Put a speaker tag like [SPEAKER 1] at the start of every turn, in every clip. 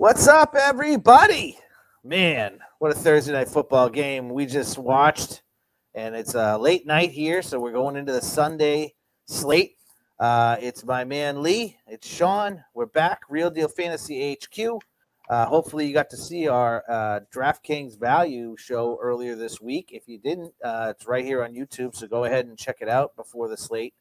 [SPEAKER 1] What's up, everybody? Man, what a Thursday night football game we just watched. And it's a late night here, so we're going into the Sunday slate. It's my man Lee. It's Sean. We're back, Real Deal Fantasy HQ. Hopefully you got to see our DraftKings value show earlier this week. If you didn't, it's right here on YouTube, so go ahead and check it out before the slate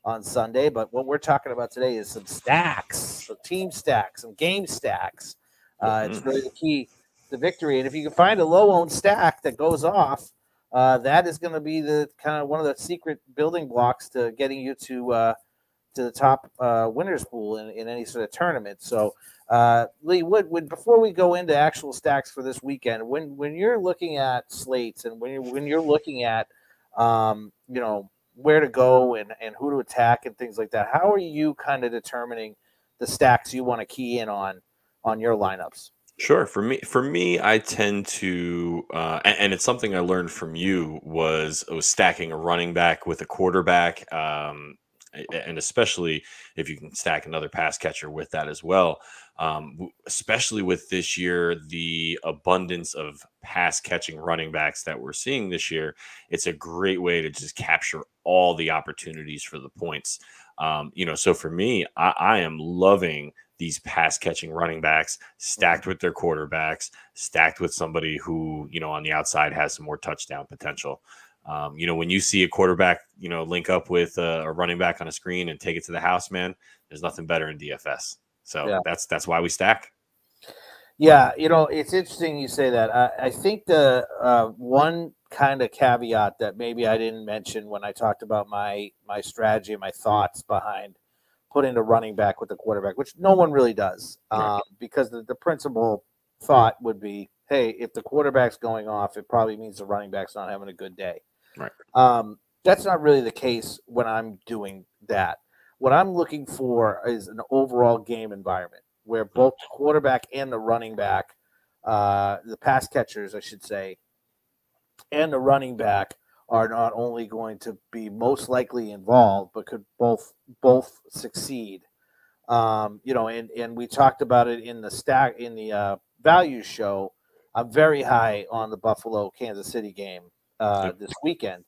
[SPEAKER 1] on Sunday. But what we're talking about today is some stacks, some team stacks, some game stacks. It's really the key to victory. And if you can find a low-owned stack that goes off, that is going to be the kind of one of the secret building blocks to getting you to the top winners pool in any sort of tournament. So, Lee, would before we go into actual stacks for this weekend, when you're looking at slates and when you're looking at where to go and who to attack and things like that, how are you kind of determining the stacks you want to key in on your lineups?
[SPEAKER 2] Sure. For me, I tend to, and it's something I learned from you was stacking a running back with a quarterback, and especially if you can stack another pass catcher with that as well. Especially with this year, the abundance of pass catching running backs that we're seeing this year, it's a great way to just capture all the opportunities for the points. So for me, I am loving these pass catching running backs stacked with their quarterbacks, stacked with somebody who, on the outside has some more touchdown potential. When you see a quarterback, link up with a running back on a screen and take it to the house, man, there's nothing better in DFS. So yeah. That's why we stack.
[SPEAKER 1] Yeah. It's interesting you say that. I think the one kind of caveat that maybe I didn't mention when I talked about my strategy and my thoughts behind putting a running back with the quarterback, which no one really does, because the principal thought would be, hey, if the quarterback's going off, it probably means the running back's not having a good day.
[SPEAKER 2] Right.
[SPEAKER 1] That's not really the case when I'm doing that. What I'm looking for is an overall game environment where both the quarterback and the running back, the pass catchers, I should say, and the running back are not only going to be most likely involved, but could both succeed. And we talked about it in the value show. I'm very high on the Buffalo Kansas City game this weekend.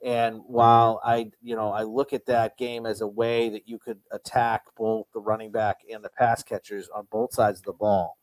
[SPEAKER 1] And while I look at that game as a way that you could attack both the running back and the pass catchers on both sides of the ball,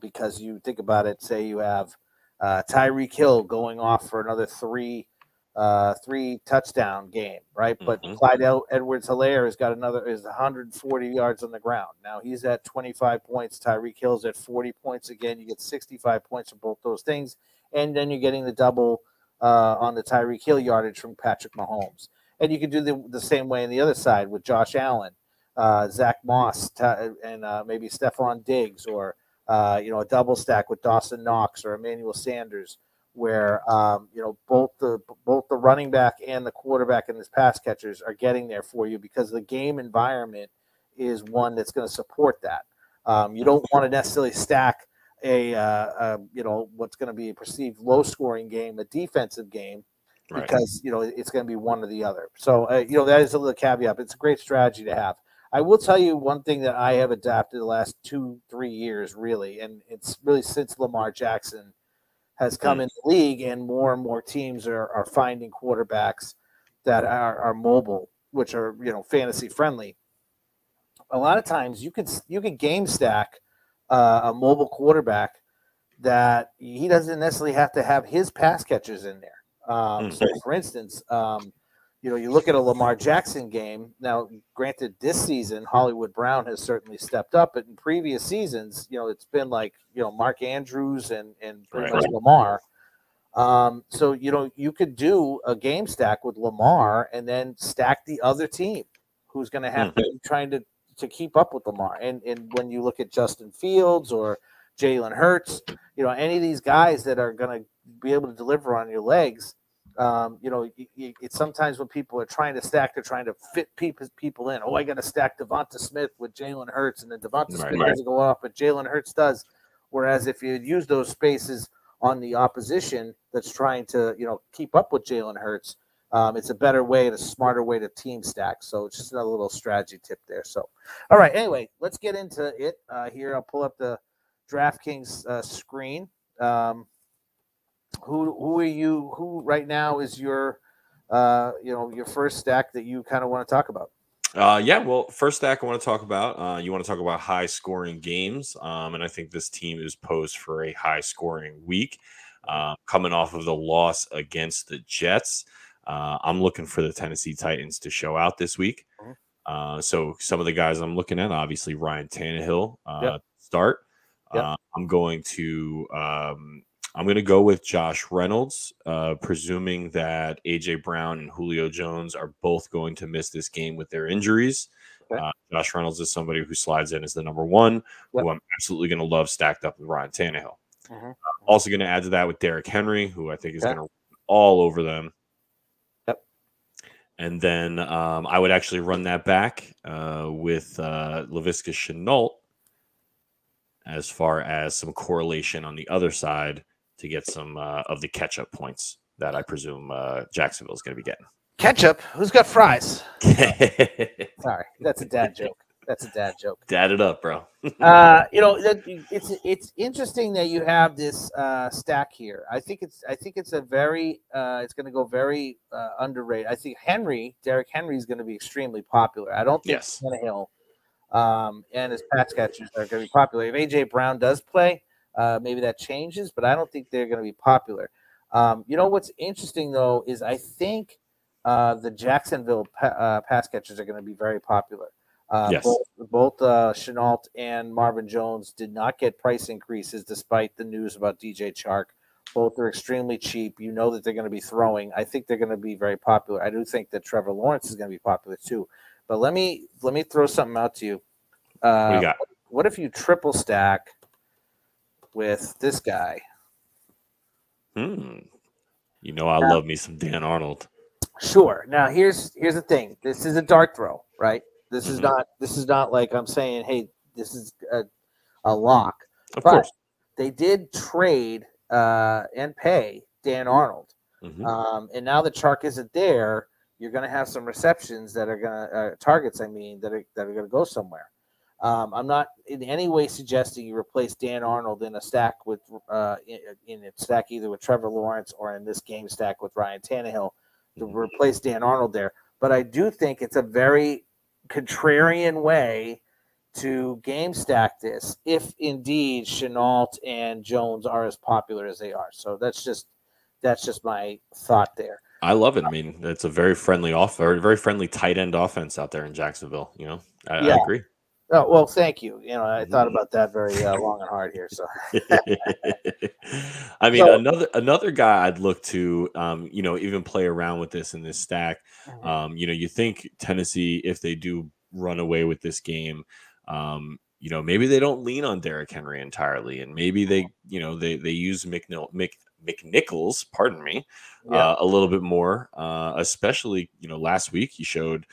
[SPEAKER 1] because you think about it, say you have Tyreek Hill going off for another three touchdown game, right? But Clyde Edwards-Helaire has got is 140 yards on the ground. Now he's at 25 points. Tyreek Hill's at 40 points again. You get 65 points from both those things, and then you're getting the double on the Tyreek Hill yardage from Patrick Mahomes. And you can do the same way on the other side with Josh Allen, Zach Moss, and maybe Stephon Diggs, or a double stack with Dawson Knox or Emmanuel Sanders, where both the running back and the quarterback and his pass catchers are getting there for you, because the game environment is one that's going to support that. You don't want to necessarily stack what's going to be a perceived low scoring game, a defensive game, because it's going to be one or the other. So that is a little caveat. It's a great strategy to have. I will tell you one thing that I have adapted the last 2-3 years, really, and it's really since Lamar Jackson has come in the league, and more teams are finding quarterbacks that are mobile, which are fantasy friendly. A lot of times you can game stack a mobile quarterback that he doesn't necessarily have to have his pass catchers in there. So, for instance, you look at a Lamar Jackson game. Now, granted, this season Hollywood Brown has certainly stepped up, but in previous seasons, it's been like Mark Andrews and pretty much Lamar. So you could do a game stack with Lamar and then stack the other team who's going to have to be trying to keep up with Lamar. And when you look at Justin Fields or Jalen Hurts, any of these guys that are going to be able to deliver on your legs. It's sometimes when people are trying to stack, they're trying to fit people in. Oh, I got to stack Devonta Smith with Jalen Hurts, and then Devonta Smith doesn't go off, but Jalen Hurts does. Whereas if you use those spaces on the opposition that's trying to, keep up with Jalen Hurts, It's a better way and a smarter way to team stack. So it's just another little strategy tip there. So, all right. Anyway, let's get into it here. I'll pull up the DraftKings screen. Who are you? Who right now is your your first stack that you kind of want to talk about?
[SPEAKER 2] Yeah, well, first stack I want to talk about. You want to talk about high scoring games, and I think this team is posed for a high scoring week, coming off of the loss against the Jets. I'm looking for the Tennessee Titans to show out this week. So some of the guys I'm looking at, obviously Ryan Tannehill, start. I'm going to go with Josh Reynolds, presuming that A.J. Brown and Julio Jones are both going to miss this game with their injuries. Josh Reynolds is somebody who slides in as the number one, who I'm absolutely going to love stacked up with Ryan Tannehill. Also going to add to that with Derrick Henry, who I think is going to run all over them. And then I would actually run that back with Laviska Shenault as far as some correlation on the other side to get some of the catch-up points that I presume Jacksonville is going to be getting.
[SPEAKER 1] Ketchup? Who's got fries? Sorry, that's a dad joke.
[SPEAKER 2] Dad it up, bro.
[SPEAKER 1] It's interesting that you have this stack here. I think it's a very it's going to go very underrated. I think Derrick Henry is going to be extremely popular. I don't think Tannehill and his pass catchers are going to be popular. If AJ Brown does play, maybe that changes, but I don't think they're going to be popular. What's interesting though is I think the Jacksonville pass catchers are going to be very popular. Both Shenault and Marvin Jones did not get price increases despite the news about DJ Chark. Both are extremely cheap. You know that they're going to be throwing. I think they're going to be very popular. I do think that Trevor Lawrence is going to be popular too. But let me throw something out to you.
[SPEAKER 2] What do you got?
[SPEAKER 1] What if you triple stack with this guy?
[SPEAKER 2] I love me some Dan Arnold.
[SPEAKER 1] Sure. Now here's the thing. This is a dart throw, right? This is not like I'm saying, hey, this is a lock.
[SPEAKER 2] Of course.
[SPEAKER 1] They did trade and pay Dan Arnold. And now that Chark isn't there, you're going to have some receptions that are going to targets. I mean, that are going to go somewhere. I'm not in any way suggesting you replace Dan Arnold in a stack with in a stack either with Trevor Lawrence or in this game stack with Ryan Tannehill to replace Dan Arnold there. But I do think it's a very contrarian way to game stack this if indeed Shenault and Jones are as popular as they are. So that's just my thought there.
[SPEAKER 2] I love it. I mean, it's a very friendly very friendly tight end offense out there in Jacksonville. I agree.
[SPEAKER 1] Oh, well, thank you. I thought about that very long and hard here. So,
[SPEAKER 2] I mean, another guy I'd look to, even play around with this in this stack. You think Tennessee, if they do run away with this game, maybe they don't lean on Derrick Henry entirely, and maybe they use McNichols, pardon me, a little bit more, especially, last week he showed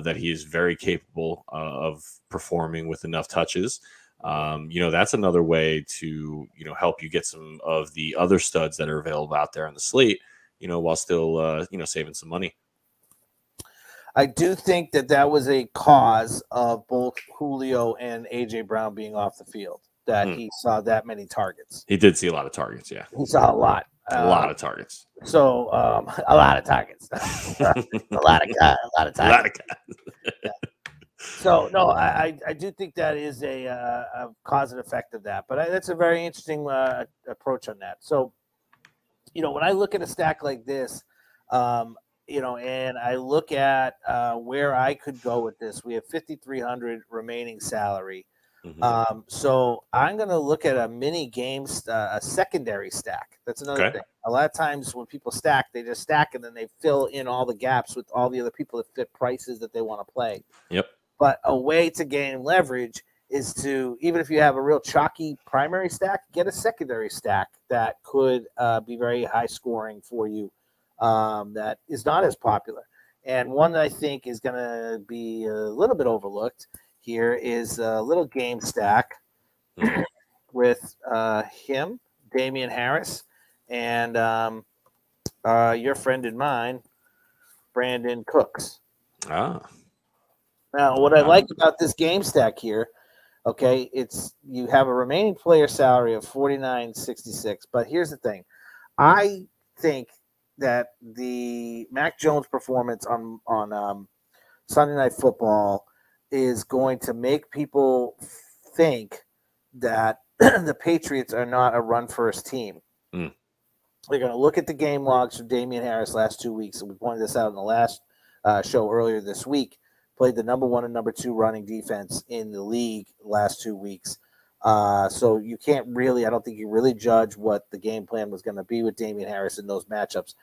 [SPEAKER 2] that he is very capable of performing with enough touches. That's another way to, help you get some of the other studs that are available out there on the slate, while still, saving some money.
[SPEAKER 1] I do think that was a cause of both Julio and A.J. Brown being off the field, that he saw that many targets.
[SPEAKER 2] He did see a lot of targets, yeah.
[SPEAKER 1] He saw a lot.
[SPEAKER 2] A lot of targets.
[SPEAKER 1] So a lot of targets. a lot of targets. Yeah. So no, I do think that is a cause and effect of that. But that's a very interesting approach on that. So, when I look at a stack like this, and I look at where I could go with this, we have 5,300 remaining salary. So I'm going to look at a mini game, a secondary stack. That's another thing. A lot of times when people stack, they just stack and then they fill in all the gaps with all the other people that fit prices that they want to play.
[SPEAKER 2] Yep.
[SPEAKER 1] But a way to gain leverage is to, even if you have a real chalky primary stack, get a secondary stack that could be very high scoring for you, that is not as popular. And one that I think is going to be a little bit overlooked here is a little game stack with him, Damien Harris, and your friend and mine, Brandon Cooks.
[SPEAKER 2] Ah.
[SPEAKER 1] Now, what I like about this game stack here, okay, it's you have a remaining player salary of $49.66. But here's the thing. I think that the Mac Jones performance on Sunday Night Football is going to make people think that the Patriots are not a run-first team.
[SPEAKER 2] Mm.
[SPEAKER 1] They're going to look at the game logs from Damien Harris last 2 weeks, and we pointed this out in the last show earlier this week. Played the number 1 and number 2 running defense in the league last 2 weeks. So you can't really, I don't think you really judge what the game plan was going to be with Damien Harris in those matchups.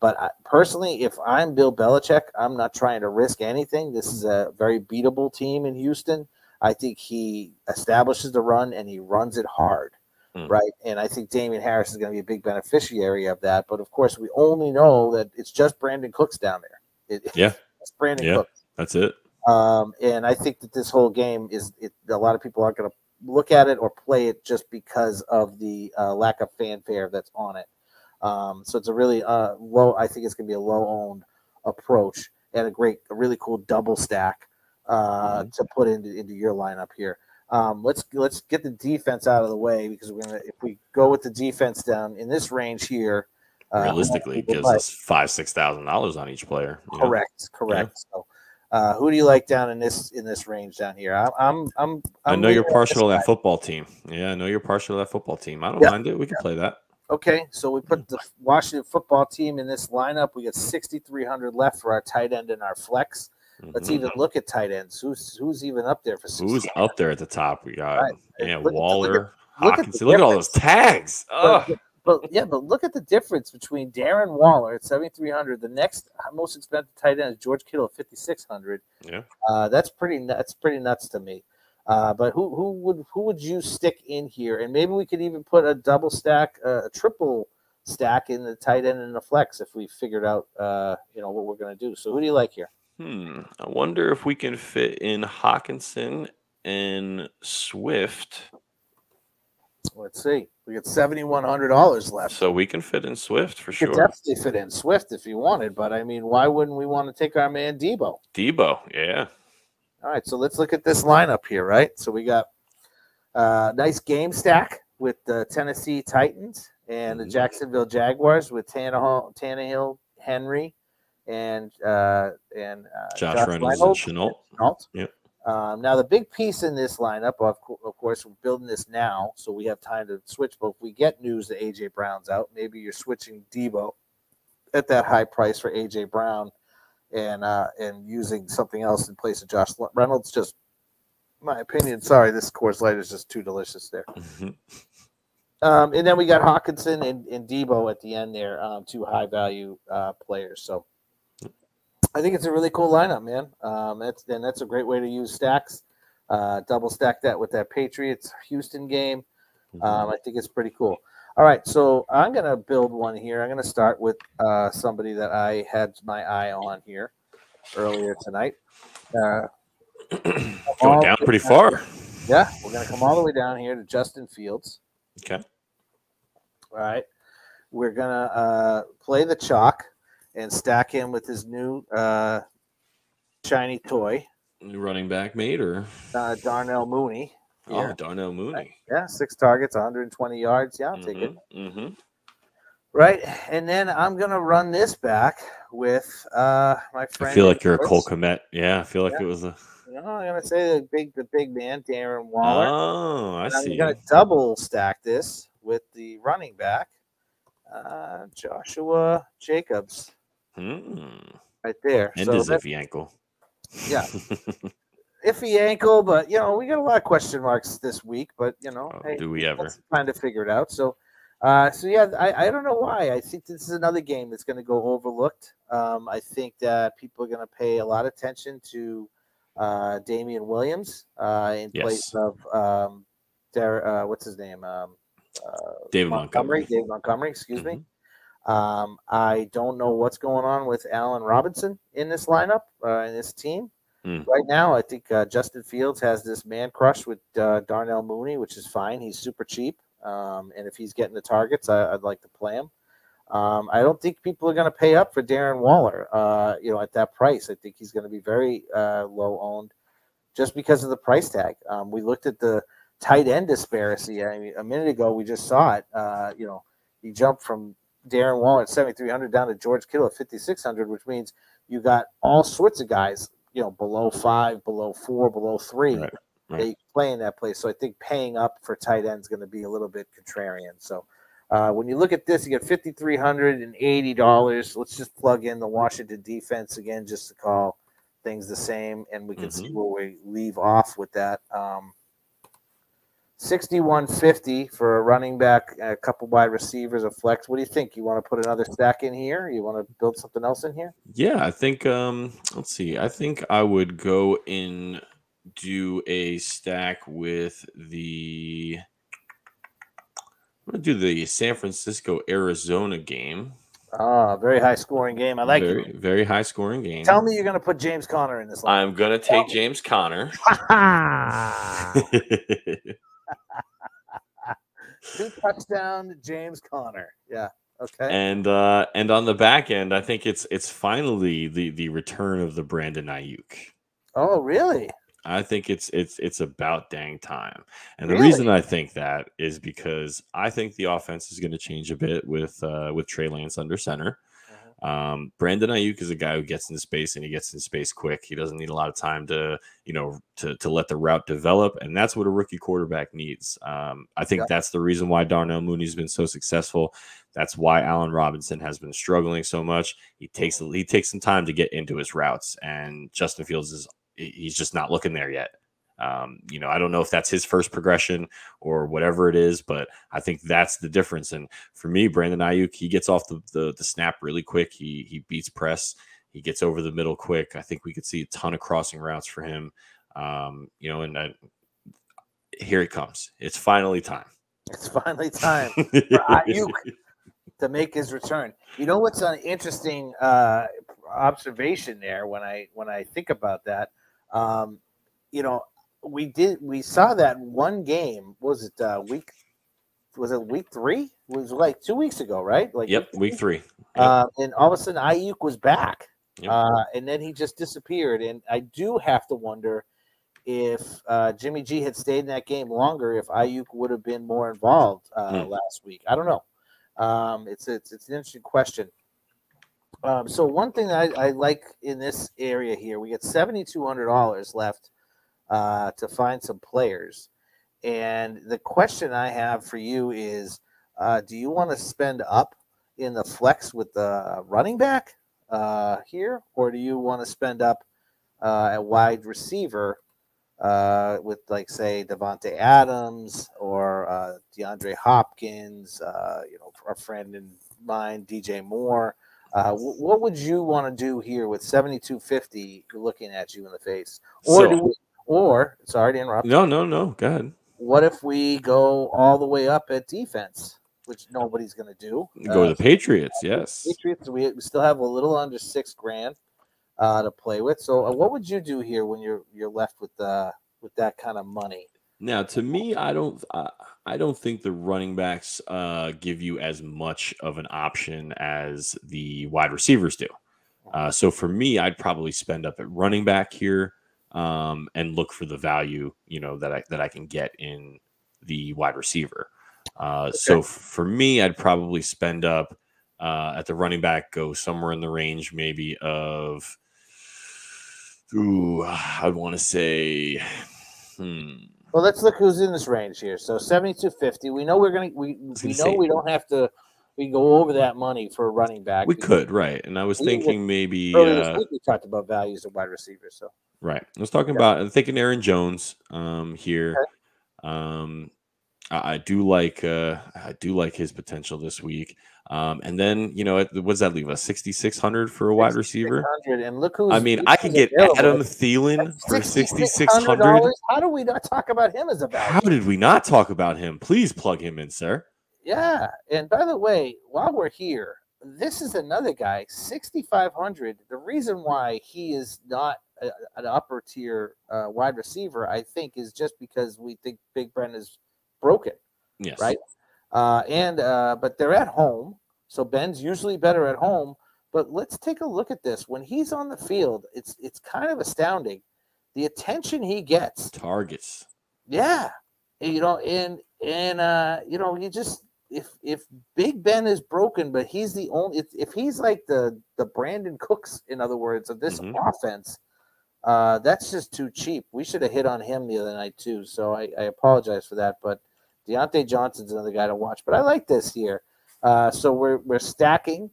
[SPEAKER 1] But personally, if I'm Bill Belichick, I'm not trying to risk anything. This is a very beatable team in Houston. I think he establishes the run and he runs it hard, right? And I think Damien Harris is going to be a big beneficiary of that. But, of course, we only know that it's just Brandon Cooks down there. It's Brandon Cooks.
[SPEAKER 2] That's it.
[SPEAKER 1] And I think that this whole game a lot of people aren't going to look at it or play it just because of the lack of fanfare that's on it. So it's a really low. I think it's going to be a low-owned approach and a really cool double stack to put into your lineup here. Let's get the defense out of the way because if we go with the defense down in this range here,
[SPEAKER 2] realistically, it gives us $5,000-$6,000 on each player.
[SPEAKER 1] Correct. Yeah. So, who do you like down in this range down here?
[SPEAKER 2] I know you're partial to that football team. Yeah, I know you're partial to that football team. I don't mind it. We can play that.
[SPEAKER 1] Okay, so we put the Washington football team in this lineup. We got 6,300 left for our tight end and our flex. Let's even look at tight ends. Who's even up there for 60?
[SPEAKER 2] Who's up there at the top? We got Waller, Hawkinson. Look at all those tags.
[SPEAKER 1] But look at the difference between Darren Waller at 7,300. The next most expensive tight end is George Kittle at 5,600.
[SPEAKER 2] Yeah,
[SPEAKER 1] that's pretty nuts to me. But who would you stick in here? And maybe we could even put a double stack, a triple stack in the tight end and the flex if we figured out what we're going to do. So who do you like here?
[SPEAKER 2] I wonder if we can fit in Hawkinson and Swift.
[SPEAKER 1] Let's see. We got $7,100 left.
[SPEAKER 2] So we can fit in Swift for sure.
[SPEAKER 1] You could definitely fit in Swift if you wanted, but I mean, why wouldn't we want to take our man Debo?
[SPEAKER 2] Yeah.
[SPEAKER 1] All right, so let's look at this lineup here, right? So we got a nice game stack with the Tennessee Titans and the Jacksonville Jaguars with Tannehill, Henry, and
[SPEAKER 2] Josh Reynolds and Chenault. Yep.
[SPEAKER 1] Now, the big piece in this lineup, of course, we're building this now, so we have time to switch. But if we get news that A.J. Brown's out, maybe you're switching Debo at that high price for A.J. Brown and using something else in place of Josh Reynolds. Just my opinion. Sorry, this Coors Light is just too delicious there. And then we got Hawkinson and Debo at the end there, two high-value players. So I think it's a really cool lineup, man. That's a great way to use stacks. Double stack that with that Patriots Houston game. I think it's pretty cool. All right, so I'm going to build one here. I'm going to start with somebody that I had my eye on here earlier tonight.
[SPEAKER 2] Going down pretty far.
[SPEAKER 1] Yeah, we're going to come all the way down here to Justin Fields.
[SPEAKER 2] Okay.
[SPEAKER 1] All right. We're going to play the chalk and stack him with his new shiny toy.
[SPEAKER 2] New running back mate or?
[SPEAKER 1] Darnell Mooney.
[SPEAKER 2] Yeah. Oh, Darnell Mooney.
[SPEAKER 1] Yeah, 6 targets, 120 yards. Yeah, I'll take it. Right, and then I'm going to run this back with my friend.
[SPEAKER 2] I feel like you're a Cole Kmet. Yeah, I feel like it was a.
[SPEAKER 1] I'm going to say the big man, Darren Waller.
[SPEAKER 2] Oh, I see.
[SPEAKER 1] I'm going to double stack this with the running back, Joshua Jacobs. Right there.
[SPEAKER 2] And his iffy ankle.
[SPEAKER 1] Yeah. Iffy ankle, but, we got a lot of question marks this week, but, hey,
[SPEAKER 2] do we ever?
[SPEAKER 1] Trying to figure it out. So I don't know why. I think this is another game that's going to go overlooked. I think that people are going to pay a lot of attention to Damian Williams in place of what's his name?
[SPEAKER 2] David Montgomery.
[SPEAKER 1] David Montgomery, excuse me. I don't know what's going on with Allen Robinson in this lineup, in this team. Right now, I think Justin Fields has this man crush with Darnell Mooney, which is fine. He's super cheap. And if he's getting the targets, I'd like to play him. I don't think people are going to pay up for Darren Waller, at that price. I think he's going to be very low owned just because of the price tag. We looked at the tight end disparity. I mean, a minute ago, we just saw it. He jumped from Darren Waller at 7,300 down to George Kittle at 5,600, which means you got all sorts of guys, below 5, below 4, below 3.
[SPEAKER 2] Right.
[SPEAKER 1] They play in that place. So I think paying up for tight end is going to be a little bit contrarian. So when you look at this, you get $5,380. Let's just plug in the Washington defense again, just to call things the same, and we can see where we leave off with that. 6,150 for a running back, a couple wide receivers, a flex. What do you think? You want to put another stack in here? You want to build something else in here?
[SPEAKER 2] Yeah, I think. Let's see. I think I would go in. Do a stack with I'm gonna do the San Francisco Arizona game.
[SPEAKER 1] Very high scoring game. I like it.
[SPEAKER 2] Very high scoring game.
[SPEAKER 1] Tell me you're gonna put James Conner in this line.
[SPEAKER 2] I'm gonna take James Conner.
[SPEAKER 1] 2 touchdown James Conner. Yeah. Okay.
[SPEAKER 2] And on the back end, I think it's finally the return of the Brandon Ayuk.
[SPEAKER 1] Oh, really?
[SPEAKER 2] I think it's about dang time. And the reason I think that is because I think the offense is going to change a bit with Trey Lance under center. Brandon Ayuk is a guy who gets into space, and he gets into space quick. He doesn't need a lot of time to let the route develop, and that's what a rookie quarterback needs. I think that's the reason why Darnell Mooney's been so successful. That's why Allen Robinson has been struggling so much. He takes some time to get into his routes, and Justin Fields he's just not looking there yet. I don't know if that's his first progression or whatever it is, but I think that's the difference. And for me, Brandon Ayuk, he gets off the snap really quick. He beats press. He gets over the middle quick. I think we could see a ton of crossing routes for him. Here he comes. It's finally time.
[SPEAKER 1] It's finally time for Ayuk to make his return. You know what's an interesting observation there when I think about that? We saw that one game. Was it week 3? It was like 2 weeks ago, right?
[SPEAKER 2] Week 3.
[SPEAKER 1] Yep. And all of a sudden Ayuk was back.
[SPEAKER 2] Yep.
[SPEAKER 1] And then he just disappeared. And I do have to wonder if Jimmy G had stayed in that game longer, if Ayuk would have been more involved last week. I don't know. It's an interesting question. So one thing that I like in this area here, we get $7,200 left to find some players. And the question I have for you is, do you want to spend up in the flex with the running back here, or do you want to spend up at wide receiver with, like, say, Devontae Adams or DeAndre Hopkins, our friend and mine, DJ Moore? What would you want to do here with 7,250 looking at you in the face? Or sorry to interrupt.
[SPEAKER 2] No. Go ahead.
[SPEAKER 1] What if we go all the way up at defense, which nobody's going to do?
[SPEAKER 2] Go to the Patriots, yes.
[SPEAKER 1] Patriots. We still have a little under $6,000 to play with. So, what would you do here when you're left with that kind of money?
[SPEAKER 2] Now, to me, I don't think the running backs give you as much of an option as the wide receivers do. So for me, I'd probably spend up at running back here and look for the value, that I can get in the wide receiver. So for me, I'd probably spend up at the running back, go somewhere in the range maybe of, I'd want to say,
[SPEAKER 1] Well, let's look who's in this range here. So 7,250. We know we don't have to. We can go over that money for a running back.
[SPEAKER 2] We could, right? And I was thinking maybe
[SPEAKER 1] earlier this week we talked about values of wide receivers. So
[SPEAKER 2] right, I was talking about. I'm thinking Aaron Jones here. Okay. I do like his potential this week. And then what does that leave us? 6,600 for a wide receiver.
[SPEAKER 1] And look who's.
[SPEAKER 2] I mean, I can get Adam Thielen for $6,600.
[SPEAKER 1] How do we not talk about him as a value?
[SPEAKER 2] How did we not talk about him? Please plug him in, sir.
[SPEAKER 1] Yeah, and by the way, while we're here, this is another guy, 6,500. The reason why he is not an upper tier wide receiver, I think, is just because we think Big Ben is broken.
[SPEAKER 2] Yes.
[SPEAKER 1] Right. But they're at home. So Ben's usually better at home. But let's take a look at this. When he's on the field, it's kind of astounding. The attention he gets.
[SPEAKER 2] Targets.
[SPEAKER 1] Yeah. You know, and you know, you just if Big Ben is broken, but he's the only if he's like the Brandon Cooks, in other words, of this offense, that's just too cheap. We should have hit on him the other night too. So I apologize for that. But Deontay Johnson's another guy to watch. But I like this here. So we're stacking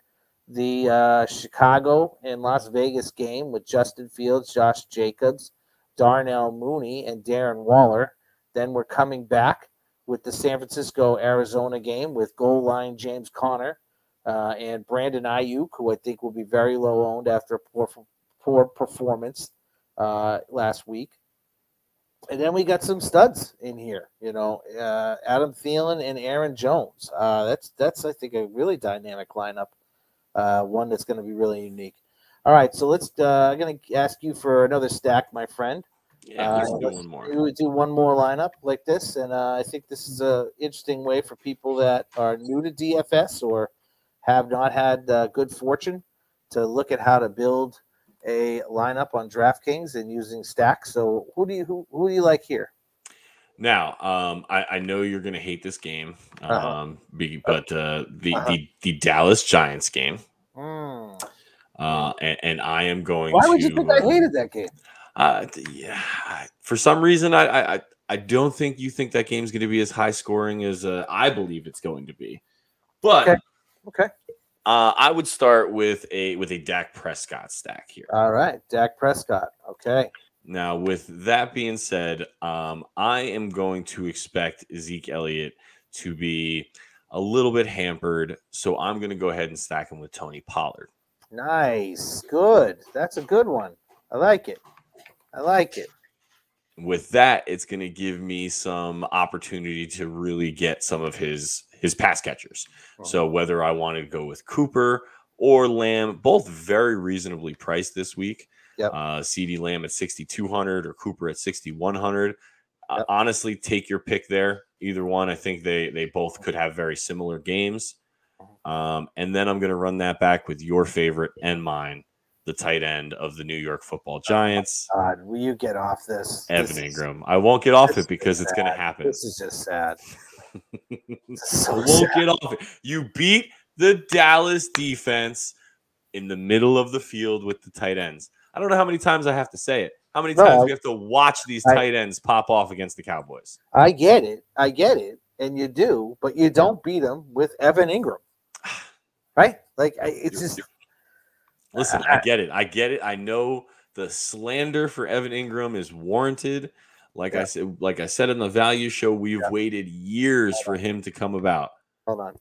[SPEAKER 1] the Chicago and Las Vegas game with Justin Fields, Josh Jacobs, Darnell Mooney, and Darren Waller. Then we're coming back with the San Francisco-Arizona game with goal line James Conner and Brandon Ayuk, who I think will be very low owned after a poor performance last week. And then we got some studs in here, you know, Adam Thielen and Aaron Jones. That's I think a really dynamic lineup, one that's going to be really unique. All right, so I'm going to ask you for another stack, my friend.
[SPEAKER 2] Yeah, let's do one more.
[SPEAKER 1] We do one more lineup like this, and I think this is an interesting way for people that are new to DFS or have not had good fortune to look at how to build a lineup on DraftKings and using stacks. So who do you like here?
[SPEAKER 2] Now, I know you're going to hate this game, but the Dallas Giants game, and I am going to.
[SPEAKER 1] Why would you think I hated that game?
[SPEAKER 2] Yeah, for some reason, I don't think you think that game's going to be as high scoring as I believe it's going to be. But
[SPEAKER 1] okay.
[SPEAKER 2] I would start with a Dak Prescott stack here.
[SPEAKER 1] All right, Dak Prescott. Okay.
[SPEAKER 2] Now, with that being said, I am going to expect Zeke Elliott to be a little bit hampered, so I'm going to go ahead and stack him with Tony Pollard.
[SPEAKER 1] Nice, good. That's a good one. I like it.
[SPEAKER 2] With that, it's going to give me some opportunity to really get some of his pass catchers. So whether I want to go with Cooper or Lamb, both very reasonably priced this week.
[SPEAKER 1] Yep.
[SPEAKER 2] CeeDee Lamb at 6,200 or Cooper at 6,100. Honestly, take your pick there. Either one. I think they both could have very similar games. And then I'm going to run that back with your favorite and mine, the tight end of the New York Football Giants.
[SPEAKER 1] God, will you get off this?
[SPEAKER 2] Evan Ingram. I won't get off it because it's going to happen.
[SPEAKER 1] This is just sad.
[SPEAKER 2] I won't get off it. You beat the Dallas defense in the middle of the field with the tight ends. I don't know how many times I have to say it. How many times we have to watch these tight ends pop off against the Cowboys?
[SPEAKER 1] I get it, and you do, but you don't beat them with Evan Ingram, right? Like it's just.
[SPEAKER 2] Listen, I get it. I know the slander for Evan Ingram is warranted. Like I said in the value show, we've waited years for him to come about.
[SPEAKER 1] Hold on.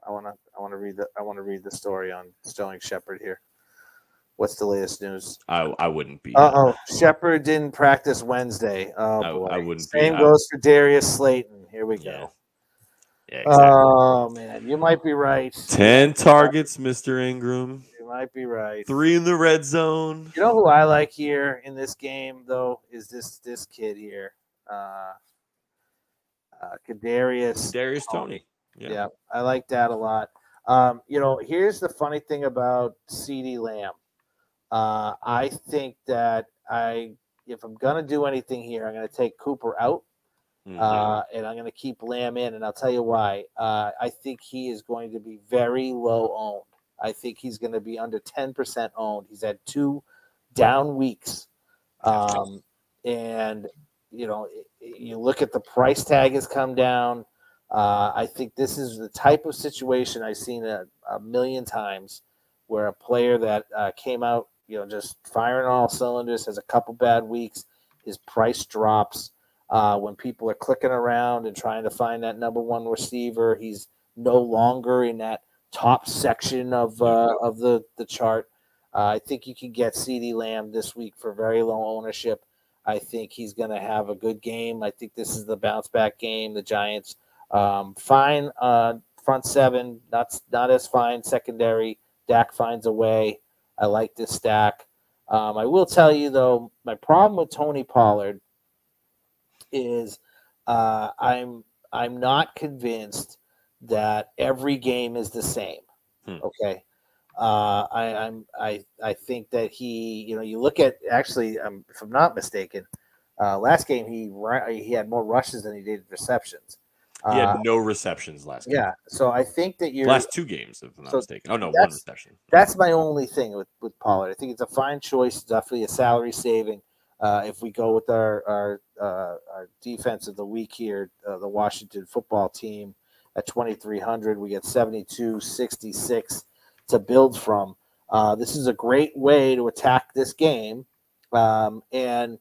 [SPEAKER 1] I want to read the story on Sterling Shepard here. What's the latest news?
[SPEAKER 2] I wouldn't be.
[SPEAKER 1] Shepard didn't practice Wednesday. Oh boy.
[SPEAKER 2] I wouldn't.
[SPEAKER 1] Same goes for Darius Slayton. Here we go.
[SPEAKER 2] Yeah, exactly.
[SPEAKER 1] Oh man, you might be right.
[SPEAKER 2] 10 targets, Mr. Ingram.
[SPEAKER 1] You might be right.
[SPEAKER 2] 3 in the red zone.
[SPEAKER 1] You know who I like here in this game though is this kid here, Kadarius
[SPEAKER 2] Toney.
[SPEAKER 1] Yeah, I like that a lot. Here's the funny thing about CeeDee Lamb. I think that if I'm gonna do anything here, I'm gonna take Cooper out. And I'm going to keep Lamb in, and I'll tell you why. I think he is going to be very low owned. I think he's going to be under 10% owned. He's had 2 down weeks. And, you look at the price tag has come down. I think this is the type of situation I've seen a million times where a player that came out, just firing on all cylinders, has a couple bad weeks, his price drops. When people are clicking around and trying to find that number one receiver, he's no longer in that top section of the chart. I think you can get CeeDee Lamb this week for very low ownership. I think he's going to have a good game. I think this is the bounce back game. The Giants, fine front seven, not as fine secondary. Dak finds a way. I like this stack. I will tell you though, my problem with Tony Pollard is I'm not convinced that every game is the same. Okay. I think that you look at actually, if I'm not mistaken, last game he had more rushes than he did receptions.
[SPEAKER 2] He had no receptions last game.
[SPEAKER 1] Yeah, so I think that
[SPEAKER 2] last 2 games, if I'm not mistaken. Oh no, 1 reception.
[SPEAKER 1] That's my only thing with Pollard. I think it's a fine choice, definitely a salary saving. If we go with our defense of the week here, the Washington football team at 2,300, we get 72-66 to build from. This is a great way to attack this game, and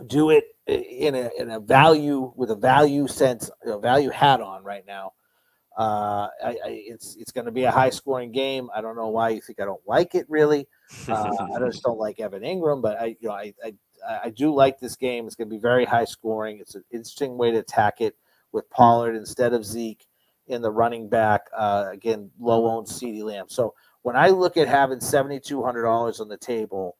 [SPEAKER 1] do it in a value with a value sense, a value hat on right now. It's going to be a high scoring game. I don't know why you think I don't like it really. I just don't like Evan Ingram, but I do like this game. It's going to be very high scoring. It's an interesting way to attack it with Pollard instead of Zeke in the running back. Again, low owned CeeDee Lamb. So when I look at having $7,200 on the table,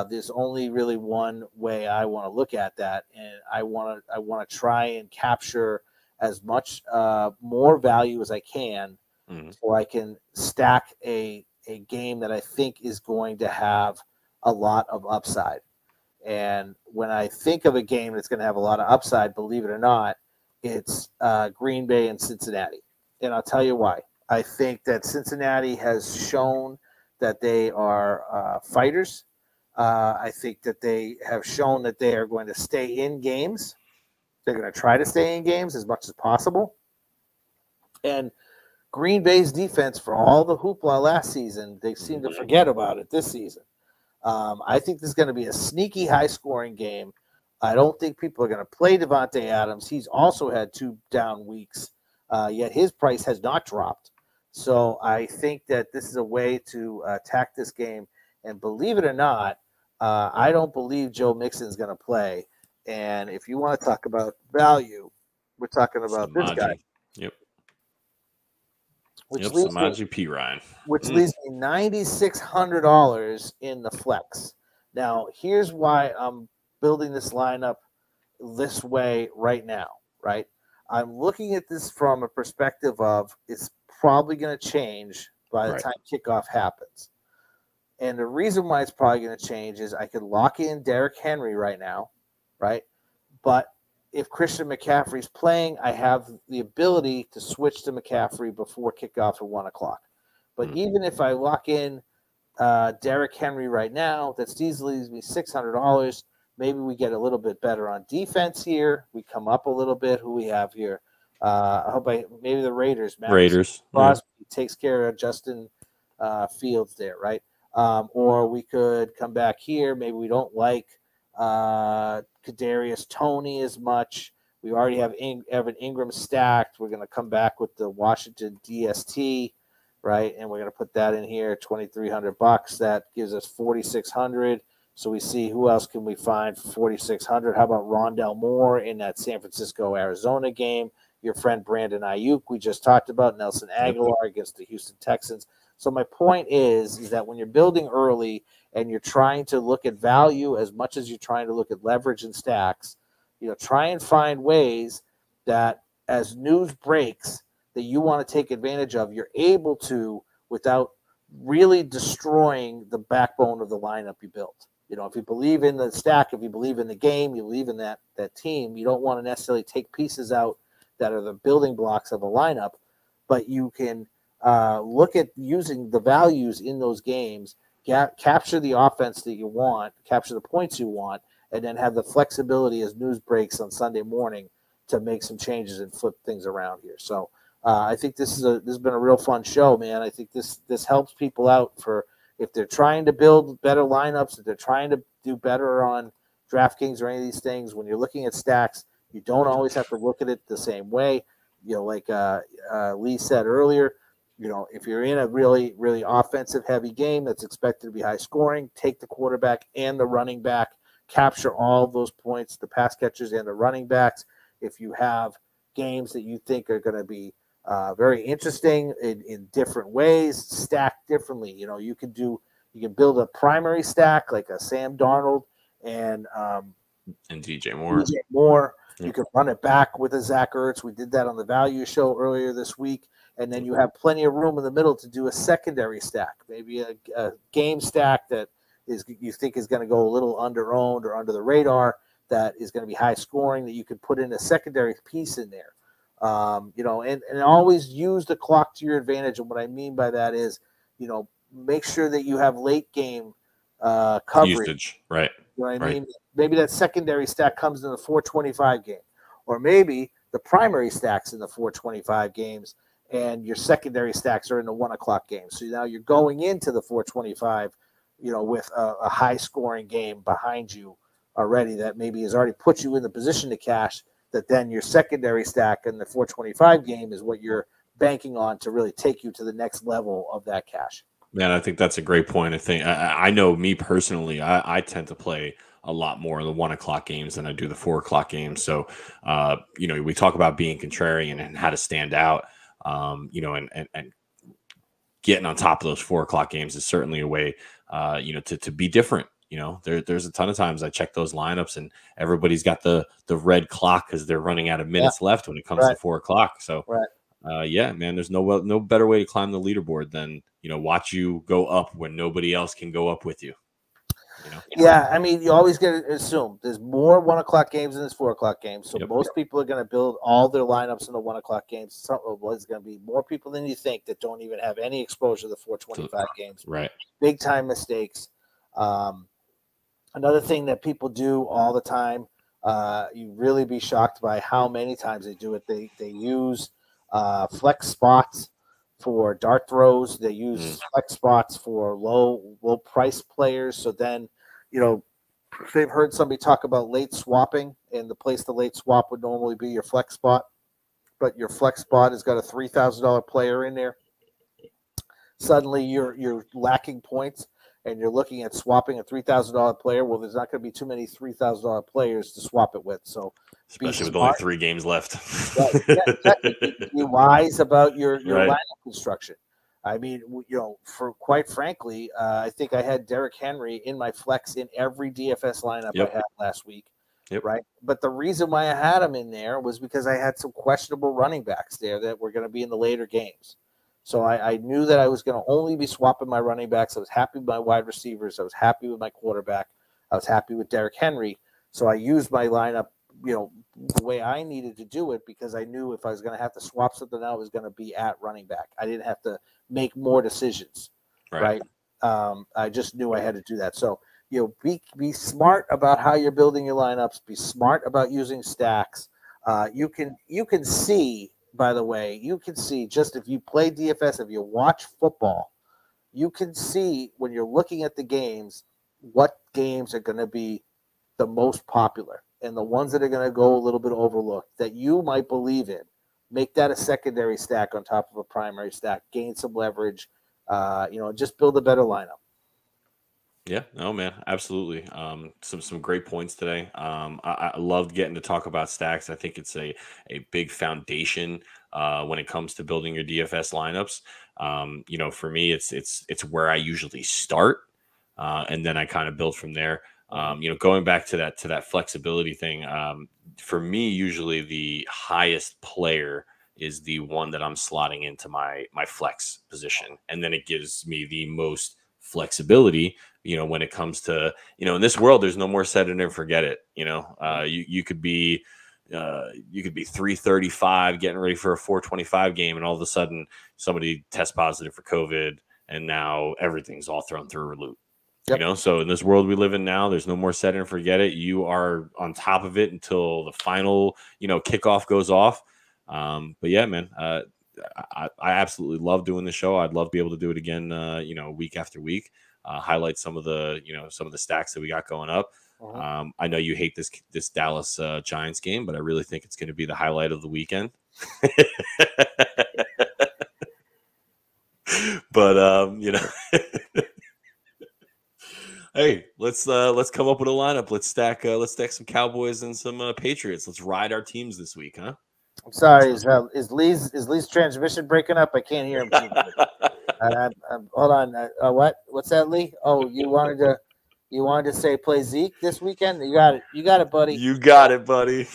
[SPEAKER 1] there's only really one way I want to look at that, and I want to try and capture as much more value as I can, so I can stack a game that I think is going to have a lot of upside. And when I think of a game that's going to have a lot of upside, believe it or not, it's Green Bay and Cincinnati. And I'll tell you why. I think that Cincinnati has shown that they are fighters. I think that they have shown that they are going to stay in games. They're going to try to stay in games as much as possible. And Green Bay's defense, for all the hoopla last season, they seem to forget about it this season. I think this is going to be a sneaky high-scoring game. I don't think people are going to play Devontae Adams. He's also had 2 down weeks, yet his price has not dropped. So I think that this is a way to attack this game. And believe it or not, I don't believe Joe Mixon is going to play. And if you want to talk about value, we're talking about this guy.
[SPEAKER 2] Yep.
[SPEAKER 1] Which
[SPEAKER 2] Samaje Perine.
[SPEAKER 1] Which leaves me $9,600 in the flex. Now, here's why I'm building this lineup this way right now, right? I'm looking at this from a perspective of it's probably going to change by the time kickoff happens. And the reason why it's probably going to change is I could lock in Derrick Henry right now, right? But if Christian McCaffrey's playing, I have the ability to switch to McCaffrey before kickoff at 1 o'clock. But even if I lock in Derrick Henry right now, that easily leaves me $600. Maybe we get a little bit better on defense here. We come up a little bit. Who we have here? Maybe the Raiders. Crosby takes care of Justin Fields there, right? Or we could come back here. Maybe we don't like Kadarius Toney as much. We already have Evan Ingram stacked. We're going to come back with the Washington DST, right? And we're going to put that in here, $2,300. That gives us $4,600. So we see who else can we find for $4,600. How about Rondell Moore in that San Francisco-Arizona game? Your friend Brandon Ayuk, we just talked about. Nelson Aguilar against the Houston Texans. So my point is that when you're building early and you're trying to look at value as much as you're trying to look at leverage and stacks, try and find ways that as news breaks that you want to take advantage of, you're able to without really destroying the backbone of the lineup you built. If you believe in the stack, if you believe in the game, you believe in that team, you don't want to necessarily take pieces out that are the building blocks of a lineup, but you can look at using the values in those games, capture the offense that you want, capture the points you want, and then have the flexibility as news breaks on Sunday morning to make some changes and flip things around here. So I think this has been a real fun show, man. I think this helps people out for if they're trying to build better lineups, if they're trying to do better on DraftKings or any of these things. When you're looking at stacks, you don't always have to look at it the same way. Like Lee said earlier, if you're in a really, really offensive heavy game that's expected to be high scoring, take the quarterback and the running back, capture all of those points, the pass catchers and the running backs. If you have games that you think are going to be very interesting in different ways, stacked differently, you can build a primary stack like a Sam Darnold and DJ
[SPEAKER 2] Moore.
[SPEAKER 1] You can run it back with a Zach Ertz. We did that on the value show earlier this week. And then you have plenty of room in the middle to do a secondary stack, maybe a game stack that you think is going to go a little under-owned or under the radar, that is going to be high scoring, that you could put in a secondary piece in there. And always use the clock to your advantage. And what I mean by that is, make sure that you have late game coverage.
[SPEAKER 2] Usage, right.
[SPEAKER 1] You know what I mean? Maybe that secondary stack comes in the 425 game, or maybe the primary stacks in the 425 games, and your secondary stacks are in the 1 o'clock game. So now you're going into the 425, with a high scoring game behind you already that maybe has already put you in the position to cash. That then your secondary stack in the 425 game is what you're banking on to really take you to the next level of that cash.
[SPEAKER 2] Man, I think that's a great point. I think I know me personally, I tend to play a lot more in the 1 o'clock games than I do the 4 o'clock games. So, we talk about being contrarian and how to stand out, and getting on top of those 4 o'clock games is certainly a way, to be different. There's a ton of times I check those lineups and everybody's got the red clock because they're running out of minutes left when it comes to 4 o'clock. So, man, there's no better way to climb the leaderboard than, watch you go up when nobody else can go up with you.
[SPEAKER 1] Yeah, I mean, you always got to assume there's more 1 o'clock games than there's 4 o'clock games. So most people are going to build all their lineups in the 1 o'clock games. There's going to be more people than you think that don't even have any exposure to the 425 games.
[SPEAKER 2] Right. Big
[SPEAKER 1] time mistakes. Another thing that people do all the time, you really be shocked by how many times they do it. They use flex spots for dart throws. They use flex spots for low price players. So then, they've heard somebody talk about late swapping, and the place the late swap would normally be your flex spot, but your flex spot has got a $3,000 player in there. Suddenly you're lacking points, and you're looking at swapping a $3,000 player. Well, there's not going to be too many $3,000 players to swap it with. So,
[SPEAKER 2] especially with only 3 games left.
[SPEAKER 1] Be wise about your lineup construction. I mean, for quite frankly, I think I had Derrick Henry in my flex in every DFS lineup I had last week. Right. But the reason why I had him in there was because I had some questionable running backs there that were going to be in the later games. So I knew that I was going to only be swapping my running backs. I was happy with my wide receivers. I was happy with my quarterback. I was happy with Derrick Henry. So I used my lineup, the way I needed to do it, because I knew if I was going to have to swap something out, it was going to be at running back. I didn't have to make more decisions, right? I just knew I had to do that. So, be smart about how you're building your lineups. Be smart about using stacks. You can see, by the way, just if you play DFS, if you watch football, you can see when you're looking at the games, what games are going to be the most popular. And the ones that are going to go a little bit overlooked that you might believe in, make that a secondary stack on top of a primary stack, gain some leverage, just build a better lineup.
[SPEAKER 2] Yeah, no, man, absolutely. Some great points today. I loved getting to talk about stacks. I think it's a big foundation when it comes to building your DFS lineups. For me, it's where I usually start, and then I kind of build from there. Going back to that flexibility thing, for me, usually the highest player is the one that I'm slotting into my flex position. And then it gives me the most flexibility, when it comes to, in this world, there's no more set it and forget it. You could be 335 getting ready for a 425 game, and all of a sudden somebody tests positive for COVID, and now everything's all thrown through a loop. So in this world we live in now, there's no more set it and forget it. You are on top of it until the final, kickoff goes off. But yeah, man, I absolutely love doing the show. I'd love to be able to do it again, week after week, highlight some of the stacks that we got going up. I know you hate this Dallas Giants game, but I really think it's going to be the highlight of the weekend. But, hey, let's come up with a lineup. Let's stack some Cowboys and some Patriots. Let's ride our teams this week, huh?
[SPEAKER 1] I'm sorry, is Lee's transmission breaking up? I can't hear him. Hold on. What's that, Lee? Oh, you wanted to say play Zeke this weekend? You got it, buddy.
[SPEAKER 2] You got it, buddy.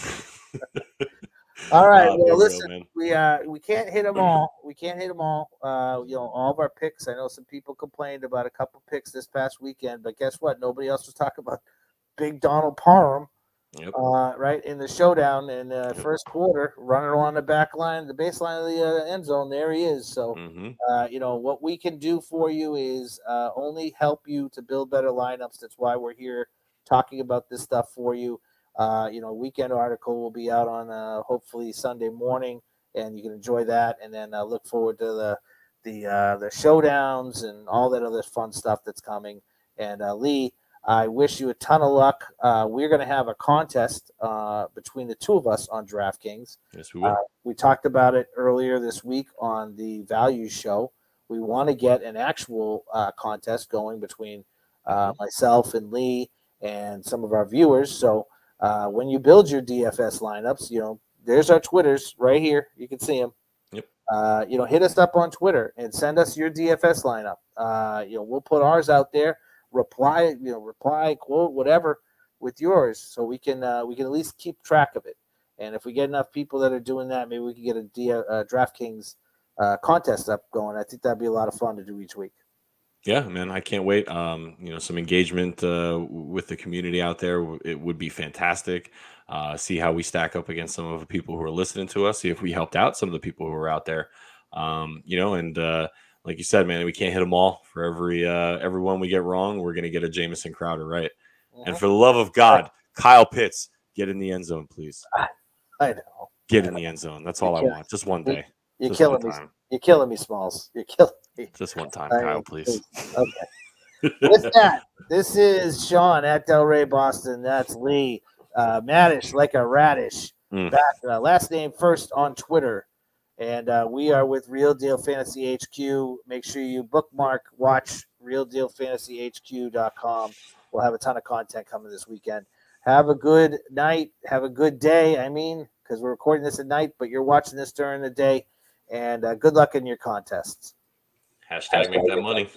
[SPEAKER 1] All right. Well,
[SPEAKER 2] listen,
[SPEAKER 1] we can't hit them all. We can't hit them all. All of our picks. I know some people complained about a couple picks this past weekend, but guess what? Nobody else was talking about Big Donald Parham.
[SPEAKER 2] Yep.
[SPEAKER 1] Right in the showdown in the first quarter, running along the back line, the baseline of the end zone. There he is. So, what we can do for you is only help you to build better lineups. That's why we're here talking about this stuff for you. Weekend article will be out on hopefully Sunday morning, and you can enjoy that. And then look forward to the showdowns and all that other fun stuff that's coming. And Lee, I wish you a ton of luck. We're going to have a contest between the two of us on DraftKings.
[SPEAKER 2] Yes, we will.
[SPEAKER 1] We talked about it earlier this week on the Value Show. We want to get an actual contest going between myself and Lee and some of our viewers. So when you build your DFS lineups, there's our Twitters right here. You can see them.
[SPEAKER 2] Yep.
[SPEAKER 1] Hit us up on Twitter and send us your DFS lineup. We'll put ours out there. Reply, quote, whatever with yours, so we can at least keep track of it. And if we get enough people that are doing that, maybe we can get a DraftKings contest up going. I think that'd be a lot of fun to do each week.
[SPEAKER 2] Yeah, man, I can't wait. Some engagement with the community out there, it would be fantastic. See how we stack up against some of the people who are listening to us. See if we helped out some of the people who are out there. Like you said, man, we can't hit them all. For every one we get wrong, we're gonna get a Jamison Crowder, right? And for the love of God, Kyle Pitts, get in the end zone, please.
[SPEAKER 1] I know.
[SPEAKER 2] Get in the end zone. That's all I want. Just one day.
[SPEAKER 1] You're killing me. You're killing me, Smalls. You're killing me.
[SPEAKER 2] Just one time, Kyle, please.
[SPEAKER 1] Okay. With that, this is Sean at Delray Boston. That's Lee. Maddish like a radish. Back, last name first on Twitter. And we are with Real Deal Fantasy HQ. Make sure you bookmark, watch realdealfantasyhq.com. We'll have a ton of content coming this weekend. Have a good night. Have a good day. Because we're recording this at night, but you're watching this during the day. And good luck in your contests.
[SPEAKER 2] Hashtag make that money.